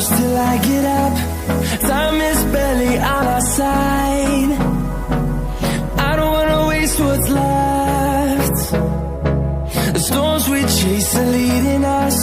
close till I get up. Time is barely on our side. I don't wanna waste what's left. The storms we chase are leading us.